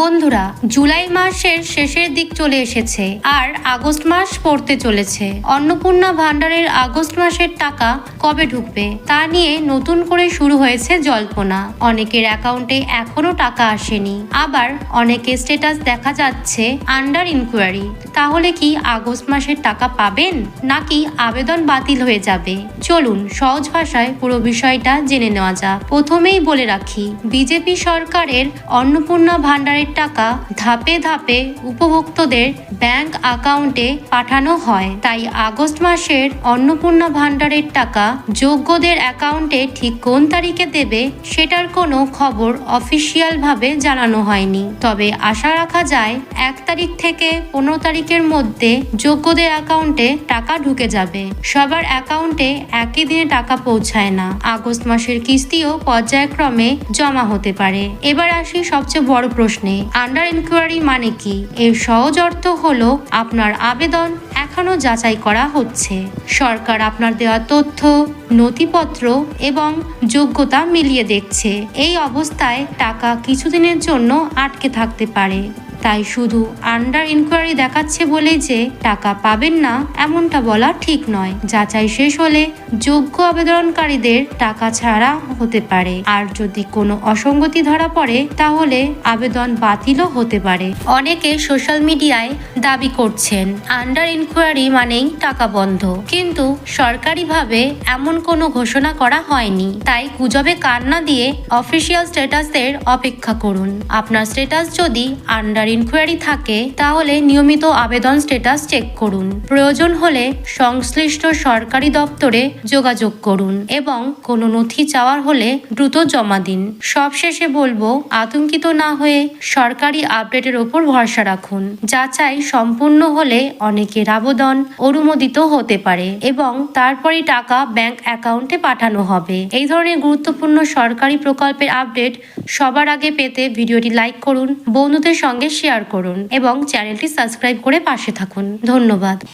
বন্ধুরা, জুলাই মাসের শেষের দিক চলে এসেছে আর আগস্ট মাস পড়তে চলেছে। অন্নপূর্ণা ভান্ডারের আগস্ট মাসের টাকা কবে ঢুকবে তা নিয়ে নতুন করে শুরু হয়েছে জল্পনা। অনেকের অ্যাকাউন্টে এখনো টাকা আসেনি, আবার অনেকের স্ট্যাটাস দেখা যাচ্ছে আন্ডার ইনকোয়ারি। তাহলে কি আগস্ট মাসের টাকা পাবেন নাকি আবেদন বাতিল হয়ে যাবে? চলুন সহজ ভাষায় পুরো বিষয়টা জেনে নেওয়া যাক। প্রথমেই বলে রাখি, বিজেপি সরকারের অন্নপূর্ণা ভান্ডারের টাকা ধাপে ধাপে উপভোক্তাদের ব্যাংক অ্যাকাউন্টে পাঠানো হয়। তাই আগস্ট মাসের অন্নপূর্ণা ভান্ডারের টাকা যোগ্যদের অ্যাকাউন্টে ঠিক কোন তারিখে দেবে সেটার কোনো খবর অফিসিয়াল ভাবে জানানো হয়নি। তবে আশা রাখা যায় 1 তারিখ থেকে 15 তারিখের মধ্যে যোগ্যদের অ্যাকাউন্টে টাকা ঢুকে যাবে। সবার অ্যাকাউন্টে একই দিনে টাকা পৌঁছায় না, আগস্ট মাসের কিস্তিও পর্যায়ক্রমে জমা হতে পারে। এবার আসি সবচেয়ে বড় প্রশ্নে, আন্ডার ইনকোয়ারি মানে কি? এর সহজ অর্থ হলো আপনার আবেদন এখনো যাচাই করা হচ্ছে। সরকার আপনার দেওয়া তথ্য, নথিপত্র এবং যোগ্যতা মিলিয়ে দেখছে। এই অবস্থায় টাকা কিছুদিনের জন্য আটকে থাকতে পারে। তাই শুধু আন্ডার ইনকোয়ারি দেখাচ্ছে বলে যে টাকা পাবেন না এমনটা বলা ঠিক নয়। যাচাই শেষ হলে যোগ্য আবেদনকারীদের টাকা ছাড়া হতে পারে, আর যদি কোনো অসঙ্গতি ধরা পড়ে তাহলে আবেদন বাতিলও হতে পারে। অনেকে সোশ্যাল মিডিয়ায় দাবি করছেন আন্ডার ইনকোয়ারি মানেই টাকা বন্ধ, কিন্তু সরকারিভাবে এমন কোনো ঘোষণা করা হয়নি। তাই গুজবে কান না দিয়ে অফিসিয়াল স্ট্যাটাসের অপেক্ষা করুন। আপনার স্ট্যাটাস যদি আন্ডার ইনকোয়ারি থাকে তাহলে নিয়মিত আবেদন স্ট্যাটাস চেক করুন। প্রয়োজন হলে সংশ্লিষ্ট সরকারি দপ্তরে যোগাযোগ করুন এবং কোনো নথি চাওয়ার হলে দ্রুত জমা দিন। সবশেষে বলবো, আতঙ্কিত না হয়ে সরকারি আপডেটের ওপর ভরসা রাখুন। যাচাই সম্পূর্ণ হলে অনেকের আবেদন অনুমোদিত হতে পারে এবং তারপরই টাকা ব্যাংক অ্যাকাউন্টে পাঠানো হবে। এই ধরনের গুরুত্বপূর্ণ সরকারি প্রকল্পের আপডেট সবার আগে পেতে ভিডিওটি লাইক করুন, বন্ধুদের সঙ্গে শেয়ার করুন এবং চ্যানেলটি সাবস্ক্রাইব করে পাশে থাকুন। ধন্যবাদ।